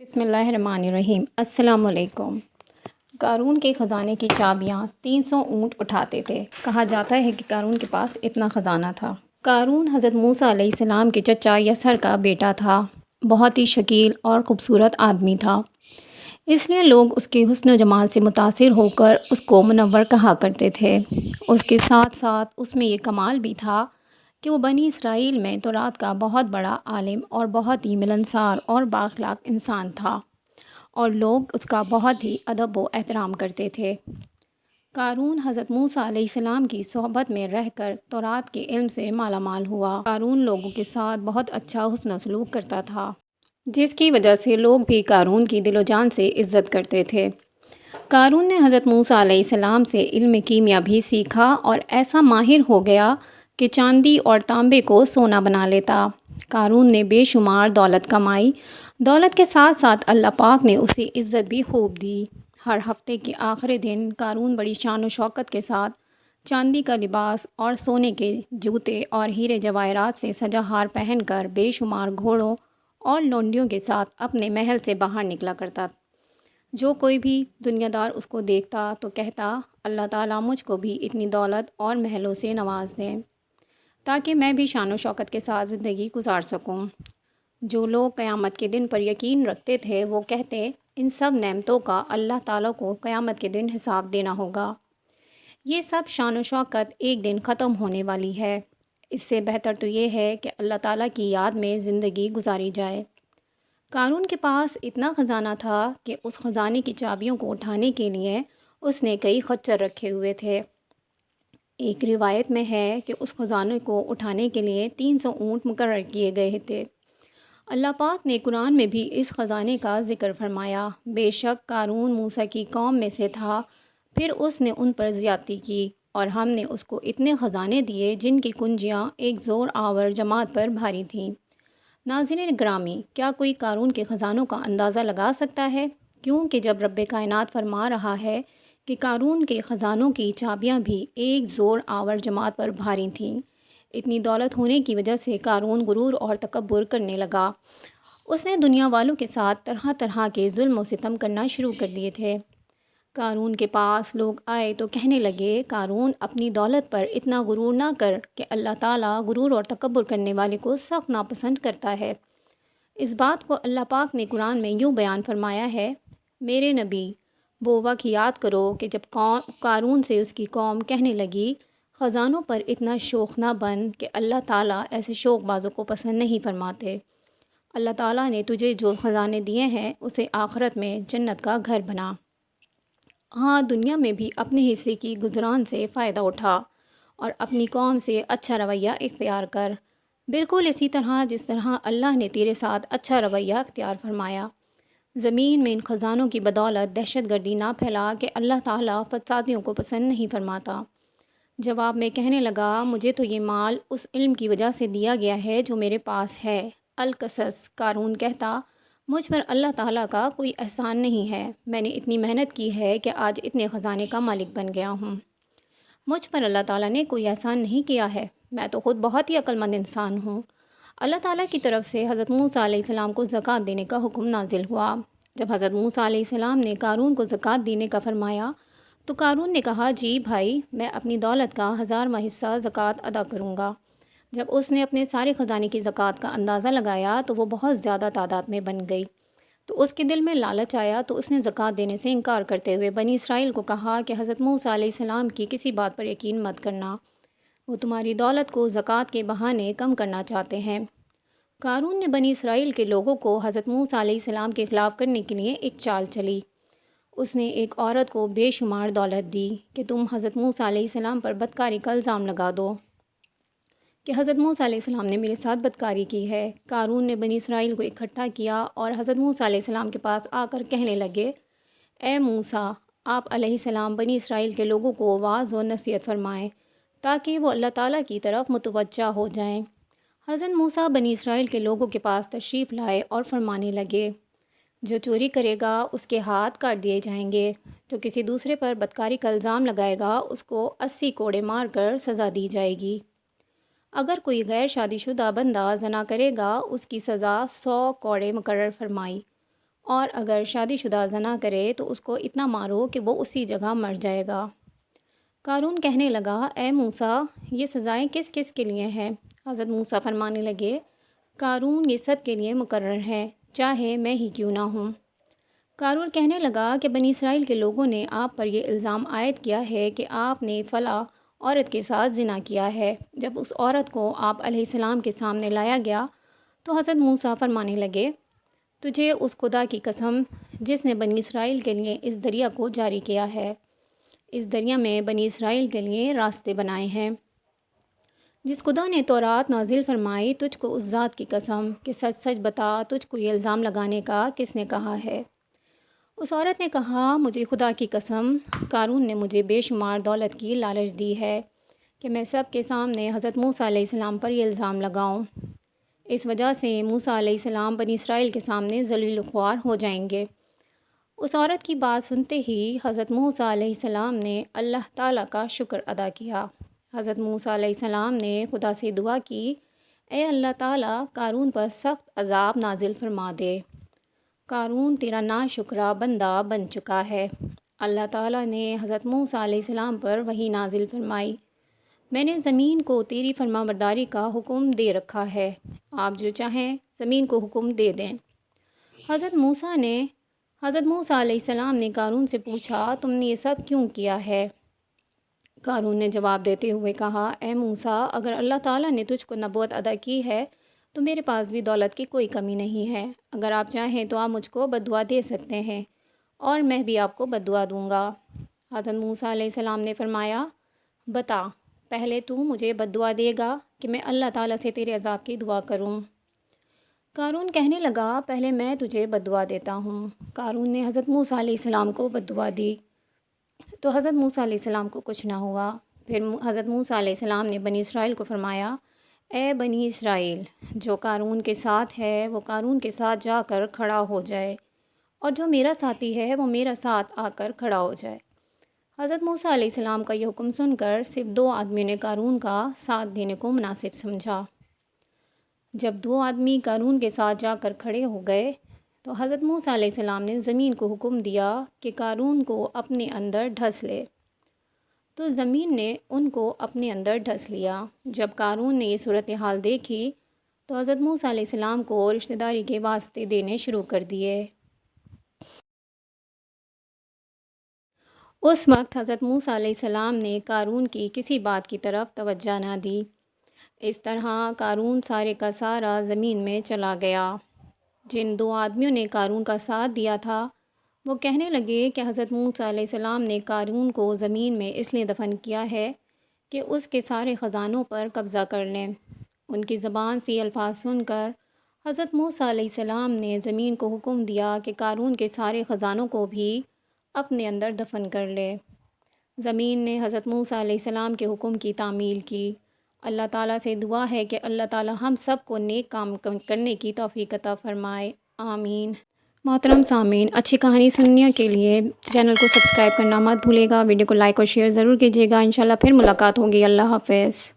بسم اللہ الرحمن الرحیم۔ السلام علیکم۔ قارون کے خزانے کی چابیاں 300 اونٹ اٹھاتے تھے۔ کہا جاتا ہے کہ قارون کے پاس اتنا خزانہ تھا۔ قارون حضرت موسیٰ علیہ السلام کے چچا یسر کا بیٹا تھا۔ بہت ہی شکیل اور خوبصورت آدمی تھا، اس لیے لوگ اس کے حسن و جمال سے متاثر ہو کر اس کو منور کہا کرتے تھے۔ اس کے ساتھ ساتھ اس میں یہ کمال بھی تھا کہ وہ بنی اسرائیل میں تورات کا بہت بڑا عالم اور بہت ہی ملنسار اور بااخلاق انسان تھا، اور لوگ اس کا بہت ہی ادب و احترام کرتے تھے۔ قارون حضرت موسیٰ علیہ السلام کی صحبت میں رہ کر تورات کے علم سے مالا مال ہوا۔ قارون لوگوں کے ساتھ بہت اچھا حسن و سلوک کرتا تھا، جس کی وجہ سے لوگ بھی قارون کی دل و جان سے عزت کرتے تھے۔ قارون نے حضرت موسیٰ علیہ السلام سے علم کیمیا بھی سیکھا اور ایسا ماہر ہو گیا کہ چاندی اور تانبے کو سونا بنا لیتا۔ قارون نے بے شمار دولت کمائی۔ دولت کے ساتھ ساتھ اللہ پاک نے اسے عزت بھی خوب دی۔ ہر ہفتے کے آخری دن قارون بڑی شان و شوکت کے ساتھ چاندی کا لباس اور سونے کے جوتے اور ہیرے جواہرات سے سجا ہار پہن کر بے شمار گھوڑوں اور لونڈیوں کے ساتھ اپنے محل سے باہر نکلا کرتا۔ جو کوئی بھی دنیا دار اس کو دیکھتا تو کہتا، اللہ تعالیٰ مجھ کو بھی اتنی دولت اور محلوں سے نواز دیں تاکہ میں بھی شان و شوکت کے ساتھ زندگی گزار سکوں۔ جو لوگ قیامت کے دن پر یقین رکھتے تھے وہ کہتے، ان سب نعمتوں کا اللہ تعالیٰ کو قیامت کے دن حساب دینا ہوگا۔ یہ سب شان و شوکت ایک دن ختم ہونے والی ہے، اس سے بہتر تو یہ ہے کہ اللہ تعالیٰ کی یاد میں زندگی گزاری جائے۔ قارون کے پاس اتنا خزانہ تھا کہ اس خزانے کی چابیوں کو اٹھانے کے لیے اس نے کئی خچر رکھے ہوئے تھے۔ ایک روایت میں ہے کہ اس خزانے کو اٹھانے کے لیے 300 اونٹ مقرر کیے گئے تھے۔ اللہ پاک نے قرآن میں بھی اس خزانے کا ذکر فرمایا، بے شک قارون موسیٰ کی قوم میں سے تھا، پھر اس نے ان پر زیادتی کی اور ہم نے اس کو اتنے خزانے دیے جن کی کنجیاں ایک زور آور جماعت پر بھاری تھیں۔ ناظرین گرامی، کیا کوئی قارون کے خزانوں کا اندازہ لگا سکتا ہے؟ کیونکہ جب رب کائنات فرما رہا ہے کہ قارون کے خزانوں کی چابیاں بھی ایک زور آور جماعت پر بھاری تھیں، اتنی دولت ہونے کی وجہ سے قارون غرور اور تکبر کرنے لگا۔ اس نے دنیا والوں کے ساتھ طرح طرح کے ظلم و ستم کرنا شروع کر دیے تھے۔ قارون کے پاس لوگ آئے تو کہنے لگے، قارون اپنی دولت پر اتنا غرور نہ کر کہ اللہ تعالیٰ غرور اور تکبر کرنے والے کو سخت ناپسند کرتا ہے۔ اس بات کو اللہ پاک نے قرآن میں یوں بیان فرمایا ہے، میرے نبی، وہ وقت یاد کرو کہ جب قارون سے اس کی قوم کہنے لگی، خزانوں پر اتنا شوخ نہ بن کہ اللہ تعالیٰ ایسے شوخ بازوں کو پسند نہیں فرماتے۔ اللہ تعالیٰ نے تجھے جو خزانے دیے ہیں اسے آخرت میں جنت کا گھر بنا۔ ہاں، دنیا میں بھی اپنے حصے کی گزران سے فائدہ اٹھا اور اپنی قوم سے اچھا رویہ اختیار کر، بالکل اسی طرح جس طرح اللہ نے تیرے ساتھ اچھا رویہ اختیار فرمایا۔ زمین میں ان خزانوں کی بدولت دہشت گردی نہ پھیلا کہ اللہ تعالیٰ فسادیوں کو پسند نہیں فرماتا۔ جواب میں کہنے لگا، مجھے تو یہ مال اس علم کی وجہ سے دیا گیا ہے جو میرے پاس ہے۔ القصص۔ قارون کہتا، مجھ پر اللہ تعالیٰ کا کوئی احسان نہیں ہے، میں نے اتنی محنت کی ہے کہ آج اتنے خزانے کا مالک بن گیا ہوں۔ مجھ پر اللہ تعالیٰ نے کوئی احسان نہیں کیا ہے، میں تو خود بہت ہی عقل مند انسان ہوں۔ اللہ تعالیٰ کی طرف سے حضرت موسیٰ علیہ السلام کو زکوٰۃ دینے کا حکم نازل ہوا۔ جب حضرت موسیٰ علیہ السلام نے قارون کو زکوٰۃ دینے کا فرمایا تو قارون نے کہا، جی بھائی، میں اپنی دولت کا 1000واں حصہ زکوٰۃ ادا کروں گا۔ جب اس نے اپنے سارے خزانے کی زکوٰۃ کا اندازہ لگایا تو وہ بہت زیادہ تعداد میں بن گئی، تو اس کے دل میں لالچ آیا تو اس نے زکوٰۃ دینے سے انکار کرتے ہوئے بنی اسرائیل کو کہا کہ حضرت موسیٰ علیہ السلام کی کسی بات پر یقین مت کرنا، وہ تمہاری دولت کو زکوٰۃ کے بہانے کم کرنا چاہتے ہیں۔ قارون نے بنی اسرائیل کے لوگوں کو حضرت موسیٰ علیہ السلام کے خلاف کرنے کے لیے ایک چال چلی۔ اس نے ایک عورت کو بے شمار دولت دی کہ تم حضرت موسیٰ علیہ السلام پر بدکاری کا الزام لگا دو کہ حضرت موسیٰ علیہ السلام نے میرے ساتھ بدکاری کی ہے۔ قارون نے بنی اسرائیل کو اکٹھا کیا اور حضرت موسیٰ علیہ السلام کے پاس آ کر کہنے لگے، اے موسیٰ، آپ علیہ السلام بنی اسرائیل کے لوگوں کو واعظ و نصیحت فرمائیں تاکہ وہ اللہ تعالیٰ کی طرف متوجہ ہو جائیں۔ حضرت موسیٰ بنی اسرائیل کے لوگوں کے پاس تشریف لائے اور فرمانے لگے، جو چوری کرے گا اس کے ہاتھ کاٹ دیے جائیں گے، جو کسی دوسرے پر بدکاری کا الزام لگائے گا اس کو 80 کوڑے مار کر سزا دی جائے گی۔ اگر کوئی غیر شادی شدہ بندہ زنا کرے گا اس کی سزا 100 کوڑے مقرر فرمائی، اور اگر شادی شدہ زنا کرے تو اس کو اتنا مارو کہ وہ اسی جگہ مر جائے گا۔ قارون کہنے لگا، اے موسیٰ، یہ سزائیں کس کس کے لیے ہیں؟ حضرت موسیٰ فرمانے لگے، قارون، یہ سب کے لیے مقرر ہے، چاہے میں ہی کیوں نہ ہوں۔ قارون کہنے لگا کہ بنی اسرائیل کے لوگوں نے آپ پر یہ الزام عائد کیا ہے کہ آپ نے فلاں عورت کے ساتھ زنا کیا ہے۔ جب اس عورت کو آپ علیہ السلام کے سامنے لایا گیا تو حضرت موسیٰ فرمانے لگے، تجھے اس خدا کی قسم جس نے بنی اسرائیل کے لیے اس دریا کو جاری کیا ہے، اس دریا میں بنی اسرائیل کے لیے راستے بنائے ہیں، جس خدا نے تورات نازل فرمائی، تجھ کو اس ذات کی قسم کہ سچ سچ بتا، تجھ کو یہ الزام لگانے کا کس نے کہا ہے؟ اس عورت نے کہا، مجھے خدا کی قسم، قارون نے مجھے بے شمار دولت کی لالچ دی ہے کہ میں سب کے سامنے حضرت موسیٰ علیہ السلام پر یہ الزام لگاؤں۔ اس وجہ سے موسیٰ علیہ السلام بنی اسرائیل کے سامنے ذلیل و خوار ہو جائیں گے۔ اس عورت کی بات سنتے ہی حضرت موسیٰ علیہ السلام نے اللہ تعالیٰ کا شکر ادا کیا۔ حضرت موسیٰ علیہ السلام نے خدا سے دعا کی، اے اللہ تعالیٰ، قارون پر سخت عذاب نازل فرما دے۔ قارون تیرا ناشکرہ بندہ بن چکا ہے۔ اللہ تعالیٰ نے حضرت موسیٰ علیہ السلام پر وحی نازل فرمائی، میں نے زمین کو تیری فرما برداری کا حکم دے رکھا ہے، آپ جو چاہیں زمین کو حکم دے دیں۔ حضرت موسیٰ علیہ السلام نے قارون سے پوچھا، تم نے یہ سب کیوں کیا ہے؟ قارون نے جواب دیتے ہوئے کہا، اے موسیٰ، اگر اللہ تعالیٰ نے تجھ کو نبوت عطا کی ہے تو میرے پاس بھی دولت کی کوئی کمی نہیں ہے، اگر آپ چاہیں تو آپ مجھ کو بد دعا دے سکتے ہیں اور میں بھی آپ کو بد دعا دوں گا۔ حضرت موسیٰ علیہ السلام نے فرمایا، بتا، پہلے تو مجھے بد دعا دے گا کہ میں اللہ تعالیٰ سے تیرے عذاب کی دعا کروں؟ قارون کہنے لگا، پہلے میں تجھے بد دعا دیتا ہوں۔ قارون نے حضرت موسیٰ علیہ السلام کو بد دعا دی تو حضرت موسیٰ علیہ السلام کو کچھ نہ ہوا۔ پھر حضرت موسیٰ علیہ السلام نے بنی اسرائیل کو فرمایا، اے بنی اسرائیل، جو قارون کے ساتھ ہے وہ قارون کے ساتھ جا کر کھڑا ہو جائے، اور جو میرا ساتھی ہے وہ میرا ساتھ آ کر کھڑا ہو جائے۔ حضرت موسیٰ علیہ السلام کا یہ حکم سن کر صرف 2 آدمیوں نے قارون کا ساتھ دینے کو مناسب سمجھا۔ جب 2 آدمی قارون کے ساتھ جا کر کھڑے ہو گئے تو حضرت موسیٰ علیہ السلام نے زمین کو حکم دیا کہ قارون کو اپنے اندر ڈھس لے، تو زمین نے ان کو اپنے اندر ڈھس لیا۔ جب قارون نے یہ صورتحال دیکھی تو حضرت موسیٰ علیہ السلام کو رشتہ داری کے واسطے دینے شروع کر دیے۔ اس وقت حضرت موسیٰ علیہ السلام نے قارون کی کسی بات کی طرف توجہ نہ دی۔ اس طرح قارون سارے کا سارا زمین میں چلا گیا۔ جن 2 آدمیوں نے قارون کا ساتھ دیا تھا وہ کہنے لگے کہ حضرت موسیٰ علیہ السلام نے قارون کو زمین میں اس لیے دفن کیا ہے کہ اس کے سارے خزانوں پر قبضہ کر لیں۔ ان کی زبان سے الفاظ سن کر حضرت موسیٰ علیہ السلام نے زمین کو حکم دیا کہ قارون کے سارے خزانوں کو بھی اپنے اندر دفن کر لے۔ زمین نے حضرت موسیٰ علیہ السلام کے حکم کی تعمیل کی۔ اللہ تعالیٰ سے دعا ہے کہ اللہ تعالیٰ ہم سب کو نیک کام کرنے کی توفیق عطا فرمائے، آمین۔ محترم سامعین، اچھی کہانی سننے کے لیے چینل کو سبسکرائب کرنا مت بھولیے گا، ویڈیو کو لائک اور شیئر ضرور کیجیے گا۔ انشاءاللہ پھر ملاقات ہوگی۔ اللہ حافظ۔